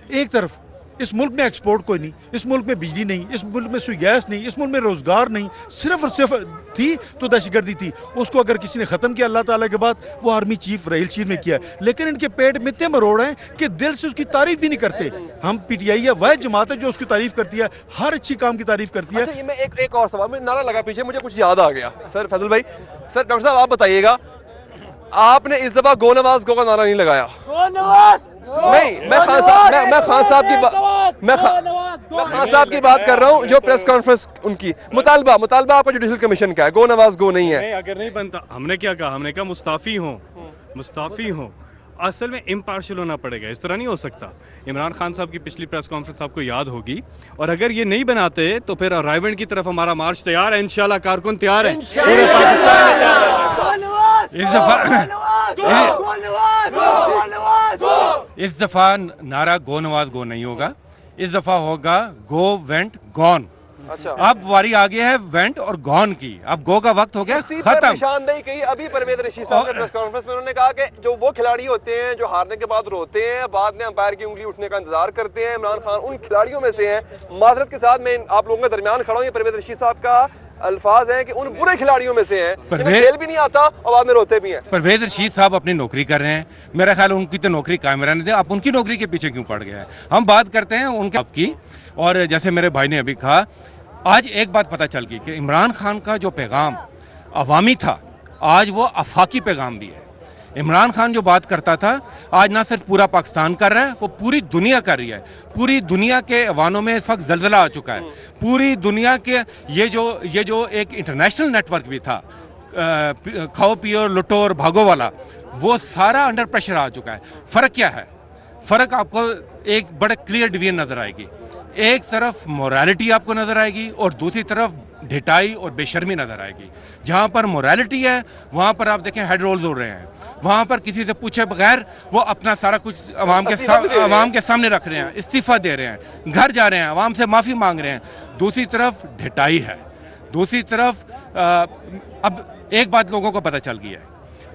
एक तरफ इस मुल्क में एक्सपोर्ट कोई नहीं, इस मुल्क में बिजली नहीं, इस मुल्क में सुई गैस नहीं, इस मुल्क में रोज़गार नहीं, सिर्फ और सिर्फ थी तो दहशतगर्दी थी। उसको अगर किसी ने ख़त्म किया अल्लाह ताला के बाद, वो आर्मी चीफ राहील चीफ ने किया। लेकिन इनके पेट में इतने मरोड़ हैं कि दिल से उसकी तारीफ भी नहीं करते। हम PTI है वह जमात है जो उसकी तारीफ करती है, हर अच्छी काम की तारीफ करती है। अच्छा, ये मैं एक और सवाल में नारा लगा पीछे, मुझे कुछ याद आ गया। सर फैजल भाई, सर डॉक्टर साहब आप बताइएगा, आपने इस दफा गो नवाज गो का नारा नहीं लगाया? नहीं, मैं खान साहब की बात कर रहा हूँ, जो प्रेस कॉन्फ्रेंस उनकी मुतालबा आपका जुडिशल कमीशन का है, गो नवाज गो नहीं है। नहीं, अगर नहीं बनता, हमने क्या कहा? हमने कहा मुस्ताफी हो। असल में इम्पार्शियल होना पड़ेगा, इस तरह नहीं हो सकता। इमरान खान साहब की पिछली प्रेस कॉन्फ्रेंस आपको याद होगी, और अगर ये नहीं बनाते तो फिर रायवेंड की तरफ हमारा मार्च तैयार है, इंशाल्लाह कारकुन तैयार है, पूरे पाकिस्तान इस दफा नारा गो नवाज गो नहीं होगा, इस दफा होगा गो वेंट गॉन। अच्छा, अब वारी आ गई है वेंट और गॉन की, अब गो का वक्त हो गया खत्म। निशानदेही की अभी परवेज रशीद साहब ने प्रेस कॉन्फ्रेंस में, उन्होंने कहा कि जो वो खिलाड़ी होते हैं जो हारने के बाद रोते हैं, बाद में अंपायर की उंगली उठने का इंतजार करते हैं, इमरान खान उन खिलाड़ियों में से हैं। माजरत के साथ मैं आप लोगों के दरमियान खड़ा हूँ, ये परवेज रशीद साहब का अल्फाज हैं कि उन बुरे खिलाड़ियों में से हैं जिन्हें खेल भी नहीं आता और बाद में रोते भी हैं। परवेज रशीद साहब अपनी नौकरी कर रहे हैं, मेरा ख्याल उनकी तो नौकरी कायम रहने दें, आप उनकी नौकरी के पीछे क्यों पड़ गए हैं? हम बात करते हैं उनके आपकी, और जैसे मेरे भाई ने अभी कहा, आज एक बात पता चल गई कि इमरान खान का जो पैगाम अवामी था, आज वो आफाकी पैगाम भी है। इमरान खान जो बात करता था, आज ना सिर्फ पूरा पाकिस्तान कर रहा है, वो पूरी दुनिया कर रही है। पूरी दुनिया के अवानों में इस वक्त जलजला आ चुका है। पूरी दुनिया के ये जो एक इंटरनेशनल नेटवर्क भी था, खाओ पियो लुटो और भागो वाला, वो सारा अंडर प्रेशर आ चुका है। फ़र्क क्या है? फ़र्क आपको एक बड़ा क्लियर डिवीजन नज़र आएगी। एक तरफ मोरालिटी आपको नज़र आएगी और दूसरी तरफ ढिठाई और बेशर्मी नज़र आएगी। जहाँ पर मोरालिटी है वहाँ पर आप देखें हेड रोल्स हो रहे हैं, वहाँ पर किसी से पूछे बगैर वो अपना सारा कुछ अवाम के सामने रख रहे हैं, इस्तीफ़ा दे रहे हैं, घर जा रहे हैं, अवाम से माफ़ी मांग रहे हैं। दूसरी तरफ ढिठाई है, दूसरी तरफ अब एक बात लोगों को पता चल गई है,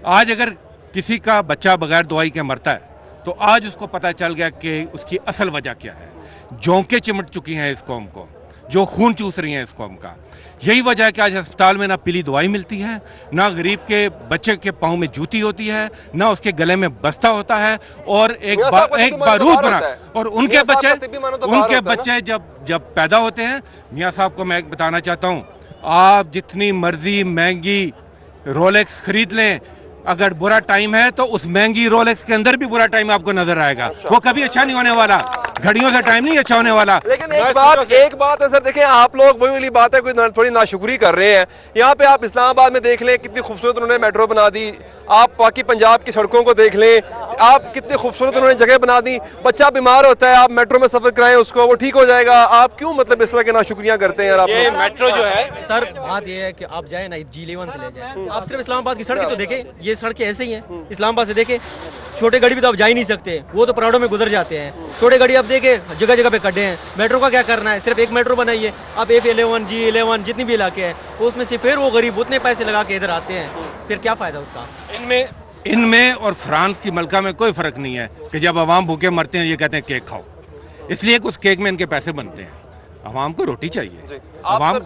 आज अगर किसी का बच्चा बगैर दवाई के मरता है तो आज उसको पता चल गया कि उसकी असल वजह क्या है। जोंकें चिमट चुकी हैं इस कौम को, जो खून चूस रही हैं इस कौम का। यही वजह है कि आज अस्पताल में ना पीली दवाई मिलती है, ना गरीब के बच्चे के पाँव में जूती होती है, ना उसके गले में बस्ता होता है, और एक बारूद बना, और उनके बच्चे जब पैदा होते हैं, मियाँ साहब को मैं एक बताना चाहता हूँ, आप जितनी मर्जी महंगी रोलेक्स खरीद लें, अगर बुरा टाइम है तो उस महंगी रोलेक्स के अंदर भी बुरा टाइम आपको नजर आएगा। वो कभी अच्छा नहीं होने वाला, घड़ियों से टाइम नहीं अच्छा होने वाला। लेकिन एक बात है सर, देखें आप लोग वही वाली बात है, कोई थोड़ी नाशुक्री कर रहे हैं। यहाँ पे आप इस्लामाबाद में देख लें कितनी खूबसूरत उन्होंने मेट्रो बना दी, आप बाकी पंजाब की सड़कों को देख लें, आप कितनी खूबसूरत उन्होंने जगह बना दी। बच्चा बीमार होता है, आप मेट्रो में सफर कराएं उसको, वो ठीक हो जाएगा। आप क्यों मतलब इस तरह के नाशुक्रियां करते हैं यार? आप ये मेट्रो जो है सर, बात ये है कि आप जाए ना G11 से ले जाए, आप सिर्फ इस्लामाबाद की सड़कें तो देखें, ये सड़कें ऐसे ही हैं। इस्लामाबाद से देखें, छोटे गाड़ी भी तो आप जा ही नहीं सकते, वो तो पराडों में गुजर जाते हैं। छोटे गाड़ी आप देखें जगह जगह पे खड्डे हैं। मेट्रो का क्या करना है? सिर्फ एक मेट्रो बनाइए आप, F11 G11 जितनी भी इलाके हैं, उसमें से फिर वो गरीब उतने पैसे लगा के इधर आते हैं, फिर क्या फायदा उसका? इनमें और फ्रांस की मलका में कोई फर्क नहीं है कि जब अवाम भूखे मरते हैं ये कहते हैं केक खाओ, इसलिए उस केक में इनके पैसे बनते हैं। अवाम को रोटी चाहिए। अवाम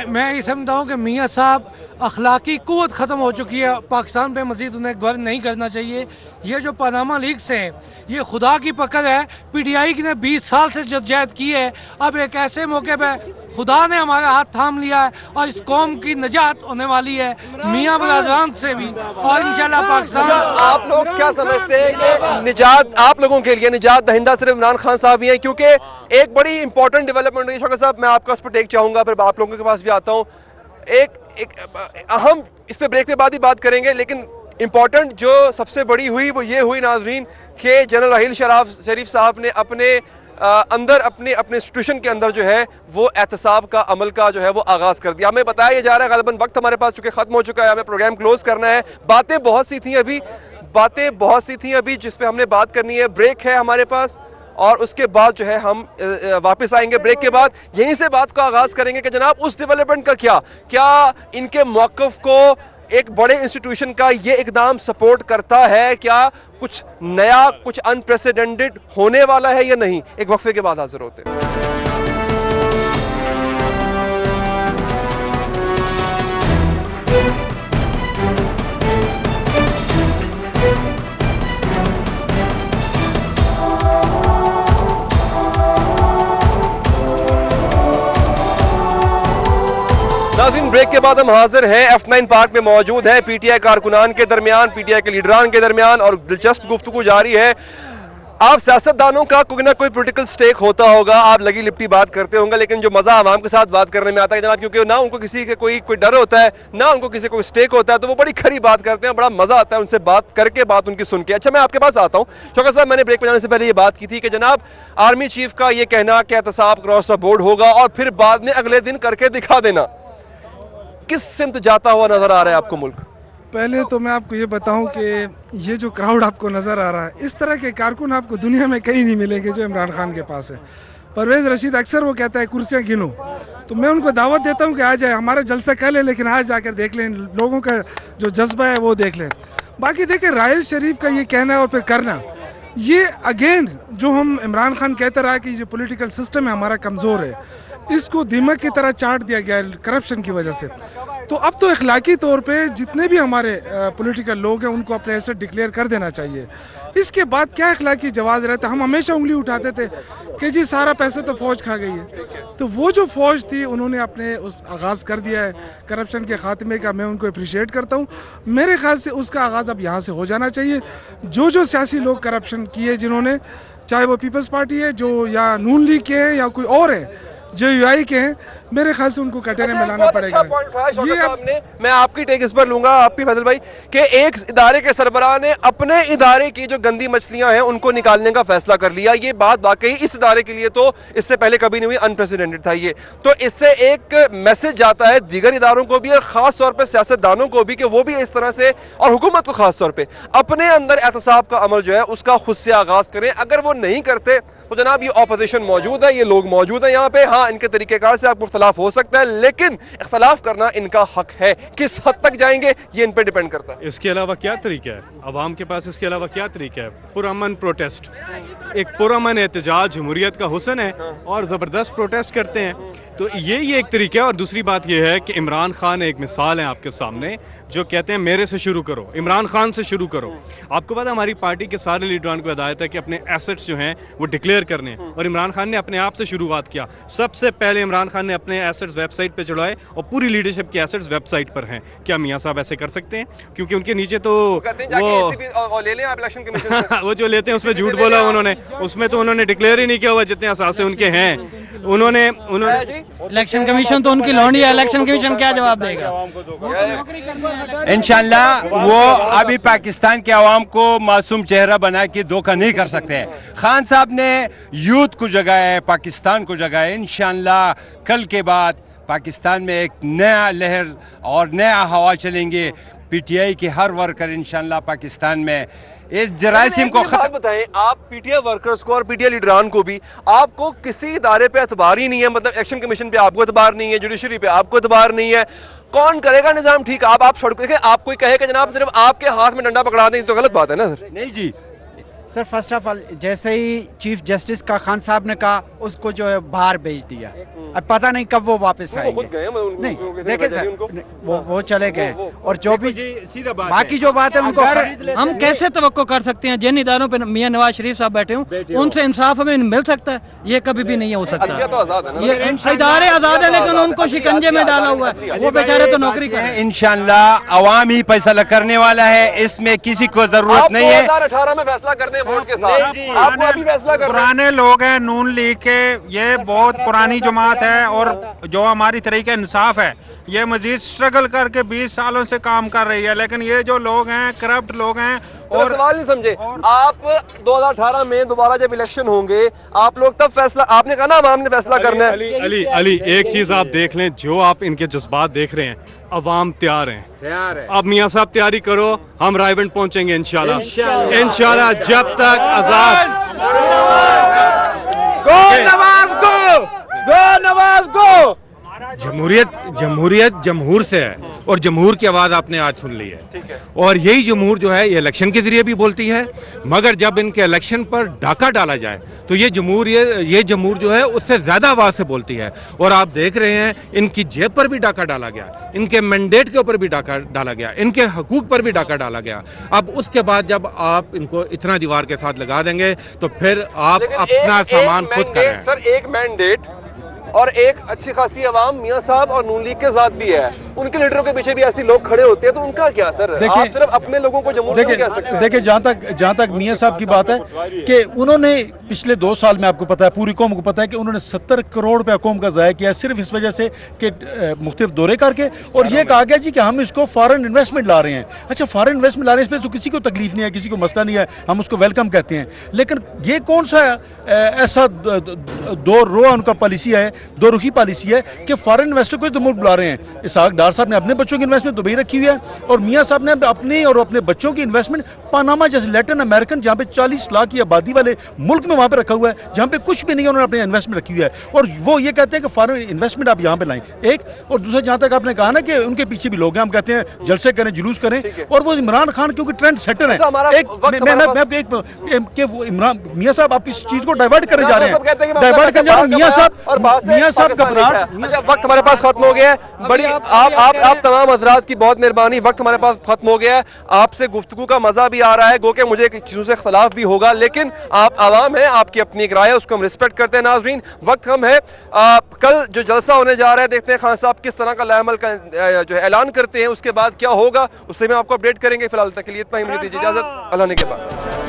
मैं ये समझता हूँ कि मियाँ साहब अखलाकी कुव्वत ख़त्म हो चुकी है, पाकिस्तान पे मजीद उन्हें गवर्न नहीं करना चाहिए। ये जो पनामा लीक्स हैं, ये खुदा की पकड़ है। PTI ने 20 साल से जद्दोजहद की है, अब एक ऐसे मौके पे खुदा ने हमारा हाथ थाम लिया है और इस कौम की निजात होने वाली है मियाँ बरादरान से भी, और इंशाल्लाह पाकिस्तान। आप लोग क्या समझते हैं कि निजात, आप लोगों के लिए निजात दहिंदा सिर्फ इमरान खान साहब ही हैं? क्योंकि एक बड़ी इंपॉर्टेंट डेवलपमेंट हुई शौकत साहब, मैं आपका उस पर टेक चाहूँगा, फिर आप लोगों के पास भी आता हूँ। एक अहम, इस पे ब्रेक के बाद ही बात करेंगे, लेकिन इंपॉर्टेंट जो सबसे बड़ी हुई वो ये हुई नाजरीन कि जनरल राहील शरीफ साहब ने अपने अंदर अपने इंस्टीट्यूशन के अंदर जो है वो एहतसाब का अमल का जो है वो आगाज़ कर दिया। हमें बताया जा रहा है, गालिबन वक्त हमारे पास चूँकि ख़त्म हो चुका है, हमें प्रोग्राम क्लोज करना है। बातें बहुत सी थी अभी जिस पे हमने बात करनी है। ब्रेक है हमारे पास और उसके बाद जो है हम वापस आएंगे। ब्रेक के बाद यहीं से बात का आगाज़ करेंगे कि जनाब उस डेवलपमेंट का क्या इनके मौक़िफ़ को एक बड़े इंस्टीट्यूशन का ये इकदाम सपोर्ट करता है? क्या कुछ नया, कुछ अनप्रेसिडेंटेड होने वाला है या नहीं? एक वक्फे के बाद हाजिर होते हैं। नाज़रीन, ब्रेक के बाद हम हाजिर हैं, F9 पार्क में मौजूद हैं। PTI कारकुनान के दरमियान, PTI के लीडरान के दरमियान और दिलचस्प गुफ्तगू जारी है। आप सियासतदानों का कोई ना कोई पॉलिटिकल स्टेक होता होगा, आप लगी लिपटी बात करते होंगे, लेकिन जो मज़ा आवाम के साथ बात करने में आता है जनाब, क्योंकि ना उनको किसी के कोई डर होता है, ना उनको किसी को स्टेक होता है, तो वो बड़ी खरी बात करते हैं, बड़ा मज़ा आता है उनसे बात करके, बात उनकी सुन के। अच्छा, मैं आपके पास आता हूँ शौकत साहब, मैंने ब्रेक पर जाने से पहले ये बात की थी कि जनाब आर्मी चीफ का ये कहना कि एहतसाब क्रॉस द बोर्ड होगा और फिर बाद में अगले दिन करके दिखा देना, किस सिमत जाता हुआ नजर आ रहा है आपको मुल्क? पहले तो मैं आपको ये बताऊं कि ये जो क्राउड आपको नज़र आ रहा है, इस तरह के कारकुन आपको दुनिया में कहीं नहीं मिलेंगे जो इमरान खान के पास है। परवेज़ रशीद अक्सर वो कहता है कुर्सियां गिनो, तो मैं उनको दावत देता हूं कि आ जाए, हमारा जलसा कर लें, लेकिन आज जाकर देख लें, लोगों का जो जज्बा है वो देख लें। बाकी देखें, राहिल शरीफ का ये कहना है और फिर करना, ये अगेन जो हम इमरान खान कहता रहा कि जो पॉलिटिकल सिस्टम है हमारा कमज़ोर है, इसको दीमक की तरह चाट दिया गया है करप्शन की वजह से। तो अब तो इखलाकी तौर पे जितने भी हमारे पॉलिटिकल लोग हैं उनको अपने एसेट डिक्लेयर कर देना चाहिए। इसके बाद क्या इखलाकी जवाब रहता? हम हमेशा उंगली उठाते थे कि जी सारा पैसे तो फौज खा गई है, तो वो जो फौज थी उन्होंने अपने उस आगाज़ कर दिया है करप्शन के ख़ात्मे का, मैं उनको अप्रिशिएट करता हूँ। मेरे ख्याल से उसका आगाज़ अब यहाँ से हो जाना चाहिए। जो सियासी लोग करप्शन किए जिन्होंने, चाहे वो पीपल्स पार्टी है जो, या नून लीग के हैं या कोई और है, JUI के हैं, मेरे ख्याल से उनको कटहरे में लाना पड़ेगा। ये सामने मैं आपकी टेक इस पर लूंगा, आपकी फैसल भाई, कि एक इदारे के सरबराह ने अपने इदारे की जो गंदी मछलियां हैं उनको निकालने का फैसला कर लिया। ये बात वाकई इस इदारे के लिए तो इससे पहले कभी नहीं हुई, अनप्रेसिडेंटेड था ये। तो इससे एक मैसेज जाता है दीगर इदारों को भी और खास तौर पर सियासतदानों को भी कि वो भी इस तरह से, और हुकूमत को खास तौर पे, अपने अंदर एहतसाब का अमल जो है उसका खुद से आगाज करें। अगर वो नहीं करते तो जनाब ये ऑपोजिशन मौजूद है, ये लोग मौजूद हैं यहाँ पे। हाँ, इनके तरीकेकार से आपको इख्तलाफ हो सकता है, लेकिन इख्तलाफ करना इनका हक है। किस हद तक जाएंगे ये इन पे डिपेंड करता है। इसके अलावा क्या तरीका है अवाम के पास? इसके अलावा क्या तरीका है? पुरअमन प्रोटेस्ट, एक पुरअमन एहतजाज जमहूरियत का हुस्न है और ज़बरदस्त प्रोटेस्ट करते हैं, तो यही एक तरीका है। और दूसरी बात यह है कि इमरान खान एक मिसाल है आपके सामने, जो कहते हैं मेरे से शुरू करो, इमरान खान से शुरू करो। आपको पता है हमारी पार्टी के सारे लीडरान को हिदायत है कि अपने एसेट्स जो हैं वो डिक्लेयर करने हैं, और इमरान खान ने अपने आप से शुरुआत किया। सबसे पहले इमरान खान ने अपने एसेट्स वेबसाइट पे चढ़ाए और पूरी लीडरशिप के एसेट्स वेबसाइट पर हैं। क्या मियाँ साहब ऐसे कर सकते हैं? क्योंकि उनके नीचे तो वो ले लें आप इलेक्शन कमीशन से वो जो लेते हैं उसमें झूठ बोला उन्होंने, उसमें तो उन्होंने डिक्लेयर ही नहीं किया हुआ जितने असासे उनके हैं। उन्होंने इलेक्शन कमीशन तो उनकी लौंडी है, इलेक्शन कमीशन क्या जवाब देगा? इंशाल्लाह वो अभी पाकिस्तान के अवाम को मासूम चेहरा बना के धोखा नहीं कर सकते हैं। खान साहब ने यूथ को जगाया है, पाकिस्तान को जगाया है। इंशाल्लाह कल के बाद पाकिस्तान में एक नया लहर और नया हवा चलेंगे। पीटीआई के हर वर्कर इंशाल्लाह पाकिस्तान में इस जरासीम को बताएं। आप पीटीआई वर्कर्स को और पीटीआई लीडरान को भी, आपको किसी इदारे पे एतबार ही नहीं है, मतलब इलेक्शन कमीशन पे आपको एतबार नहीं है, जुडिशरी पे आपको एतबार नहीं है, कौन करेगा निजाम ठीक? आप सड़क पे आप कोई कहे कि जनाब सिर्फ आपके हाथ में डंडा पकड़ा दें तो गलत बात है ना सर? नहीं जी सर, फर्स्ट ऑफ ऑल जैसे ही चीफ जस्टिस का खान साहब ने कहा, उसको जो है बाहर भेज दिया। अब पता नहीं कब वो वापस आएंगे। नहीं देखे सर, वो चले गए। और जो भी बाकी जो बात है उनको हम कैसे तवक्को कर सकते हैं? जिन इदारों पे मियां नवाज शरीफ साहब बैठे हों उनसे इंसाफ हमें मिल सकता है? ये कभी भी नहीं हो सकता। ये इदारे आजाद है लेकिन उनको शिकंजे में डाला हुआ है, वो बेचारे तो नौकरी कर। इंशाल्लाह अवाम ही फैसला करने वाला है, इसमें किसी को जरूरत नहीं है। 2018 में फैसला करने वोट के साथ आपको अभी फैसला कर पुराने लोग हैं नून लीग के, ये बहुत पुरानी जमात है और जो हमारी तरीके इंसाफ है ये मजीद स्ट्रगल करके 20 सालों से काम कर रही है। लेकिन ये जो लोग हैं करप्ट लोग हैं। और सवाल नहीं समझे आप, 2018 में दोबारा जब इलेक्शन होंगे आप लोग तब फैसला, आपने कहा ना अवाम ने फैसला करना है। अली एक चीज आप देख लें, जो आप इनके जज्बात देख रहे हैं, अवाम तैयार है। अब मियाँ साहब तैयारी करो, हम रायबंद पहुंचेंगे इंशाल्लाह जब तक आजाद जमहूरियत जमहूर से है और जमहूर की आवाज़ आपने आज सुन ली है। और यही जमहूर जो है ये इलेक्शन के जरिए भी बोलती है, मगर जब इनके इलेक्शन पर डाका डाला जाए तो ये जमहूर जो है उससे ज़्यादा आवाज़ से बोलती है। और आप देख रहे हैं इनकी जेब पर भी डाका डाला गया, इनके मैंडेट के ऊपर भी डाका डाला गया, इनके हकूक पर भी डाका डाला गया। अब उसके बाद जब आप इनको इतना दीवार के साथ लगा देंगे तो फिर आप अपना सामान खुद करें। सर एक मैंडेट और एक अच्छी खासी आवाम मियां साहब और नून लीग के साथ भी है, उनके लीडरों के पीछे भी ऐसे लोग खड़े होते हैं, तो उनका क्या सर? आप सिर्फ अपने लोगों को जमहूर नहीं कह सकते। देखिए जहाँ तक मियां साहब की बात है कि उन्होंने पिछले 2 साल में, आपको पता है पूरी कौम को पता है कि उन्होंने 70 करोड़ रुपया कौम का ज़ाया किया सिर्फ इस वजह से कि मुख्तलिफ दौरे करके, और ये कहा गया जी कि हम इसको फॉरेन इन्वेस्टमेंट ला रहे हैं। अच्छा, फॉरेन इन्वेस्टमेंट ला रहे हैं, इसमें तो किसी को तकलीफ नहीं है, किसी को मसला नहीं है, हम उसको वेलकम कहते हैं। लेकिन ये कौन सा ऐसा दो रुख उनका पॉलिसी है, 2 रुखी पॉलिसी है कि फॉरेन इन्वेस्टर को तो मुल्क बुला रहे हैं। इसहाक डार साहब ने अपने बच्चों की इन्वेस्टमेंट दुबई रखी हुई है और मियां साहब ने अपनी और अपने बच्चों की इन्वेस्टमेंट पनामा जैसे लैटिन अमेरिकन, जहां पे 40 लाख की आबादी वाले मुल्क में वहां पे रखा हुआ है, जहां पे कुछ भी नहीं है, उन्होंने अपनी इन्वेस्टमेंट रखी हुई है। और वो ये कहते हैं कि फॉरेन इन्वेस्टमेंट आप यहाँ पे लाएं, एक। और दूसरा, जहां तक आपने कहा ना कि उनके पीछे भी लोग हैं, हम कहते हैं जलसे करें, जुलूस करें, और वो इमरान खान क्योंकि ट्रेंड सेटर है। इमरान मियां साहब आप इस चीज को डाइवर्ट करने जा रहे हैं, डाइवर्ट करने जा रहे हैं। मियां साहब का वक्त हमारे पास खत्म हो गया है। बड़ी आप तमाम हजरात की बहुत मेहरबानी, वक्त हमारे पास खत्म हो गया है। आपसे गुफ्तगू का मजा भी आ रहा है, गो के मुझे चीजों से इख्तलाफ भी होगा, लेकिन आप आवाम है, आपकी अपनी एक राय है, उसको हम रिस्पेक्ट करते हैं। नाज़रीन, वक्त कम है, कल जो जलसा होने जा रहा है, देखते हैं खान साहब किस तरह का लाएमल का जो है ऐलान करते हैं, उसके बाद क्या होगा उससे मैं आपको अपडेट करेंगे। फिलहाल तक के लिए इतना ही, मुझे दीजिए इजाजत, अल्लाह ने के बाद।